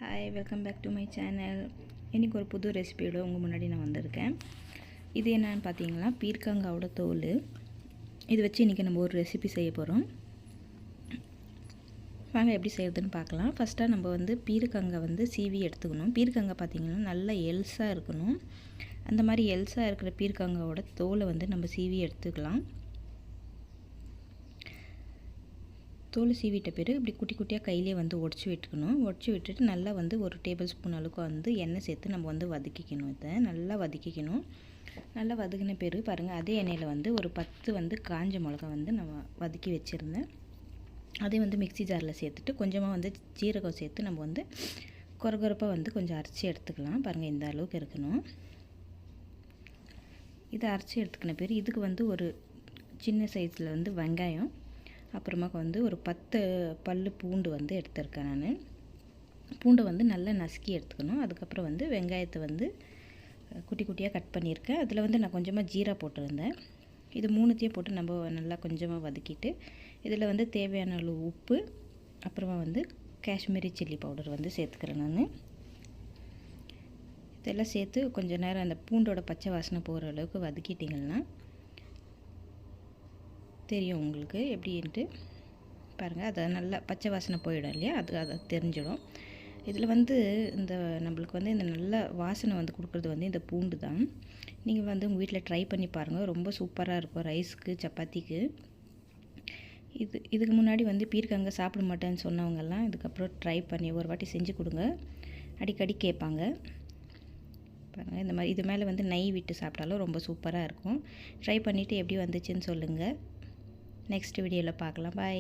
Hi, welcome back to my channel. இன்றைக்கி ஒரு புது ரெசிபியோடு உங்கள் முன்னாடி நான் வந்திருக்கேன். இது என்னன்னு பார்த்தீங்கன்னா பீர்க்கங்காவோட தோல். இது வச்சு இன்றைக்கி நம்ம ஒரு ரெசிபி செய்ய போகிறோம். வாங்க எப்படி செய்கிறதுன்னு பார்க்கலாம். ஃபஸ்ட்டாக நம்ம பீர்க்கங்காய் சீவி எடுத்துக்கணும். பீர்க்கங்காய் பார்த்திங்கன்னா நல்லா எல்ஸாக இருக்கணும். அந்த மாதிரி எல்ஸாக இருக்கிற பீர்க்கங்காவோட தோலை நம்ம சீவி எடுத்துக்கலாம். தோல் சீவிட்ட பிறகு இப்படி குட்டி குட்டியாக கையிலே உடச்சி விட்டுக்கணும். உடச்சி விட்டுட்டு நல்லா ஒரு டேபிள் ஸ்பூன் அளவுக்கு எண்ணெய் சேர்த்து நம்ம வதக்கிக்கணும். இதை நல்லா வதக்கிக்கணும். நல்லா வதக்கின பிறகு பாருங்கள், அதே எண்ணெயில் ஒரு 10 காஞ்ச மிளகா நம்ம வதக்கி வச்சுருந்தேன். அதே மிக்ஸி ஜாரில் சேர்த்துட்டு கொஞ்சமாக ஜீரகம் சேர்த்து நம்ம கொரகொரப்பாக கொஞ்சம் அரைச்சி எடுத்துக்கலாம். பாருங்கள், இந்த அளவுக்கு இருக்கணும். இதை அரைச்சி எடுத்துக்கின பிறகு இதுக்கு ஒரு சின்ன சைஸில் வெங்காயம், அப்புறமா ஒரு 10 பல் பூண்டு எடுத்திருக்கேன். நான் பூண்டை நல்லா நசுக்கி எடுத்துக்கணும். அதுக்கப்புறம் வெங்காயத்தை குட்டி குட்டியாக கட் பண்ணியிருக்கேன். அதில் நான் கொஞ்சமாக ஜீரா போட்டிருந்தேன். இது மூணுத்தையும் போட்டு நம்ம நல்லா கொஞ்சமாக வதக்கிட்டு இதில் தேவையான அளவு உப்பு, அப்புறமா காஷ்மீரி சில்லி பவுடர் சேர்த்துக்கிறேன். நான் இதெல்லாம் சேர்த்து கொஞ்சம் நேரம் அந்த பூண்டோட பச்சை வாசனை போகிற அளவுக்கு வதக்கிட்டிங்கன்னா தெரியும் உங்களுக்கு எப்படின்ட்டு. பாருங்கள், அதை நல்லா பச்சை வாசனை போயிடும் இல்லையா, அதை தெரிஞ்சிடும். இதில் இந்த நம்மளுக்கு இந்த நல்ல வாசனை கொடுக்குறது இந்த பூண்டு தான். நீங்கள் உங்கள் வீட்டில் ட்ரை பண்ணி பாருங்கள், ரொம்ப சூப்பராக இருக்கும் ரைஸுக்கு, சப்பாத்திக்கு. இதுக்கு முன்னாடி பீர்க்கங்காய் சாப்பிட மாட்டேன்னு சொன்னவங்கெல்லாம் இதுக்கப்புறம் ட்ரை பண்ணி ஒரு வாட்டி செஞ்சு கொடுங்க. அடிக்கடி கேட்பாங்க. பாருங்கள், இந்த மாதிரி இது மேலே நெய் விட்டு சாப்பிட்டாலும் ரொம்ப சூப்பராக இருக்கும். ட்ரை பண்ணிவிட்டு எப்படி வந்துச்சுன்னு சொல்லுங்கள். நெக்ஸ்ட் வீடியோவில் பார்க்கலாம். பாய்.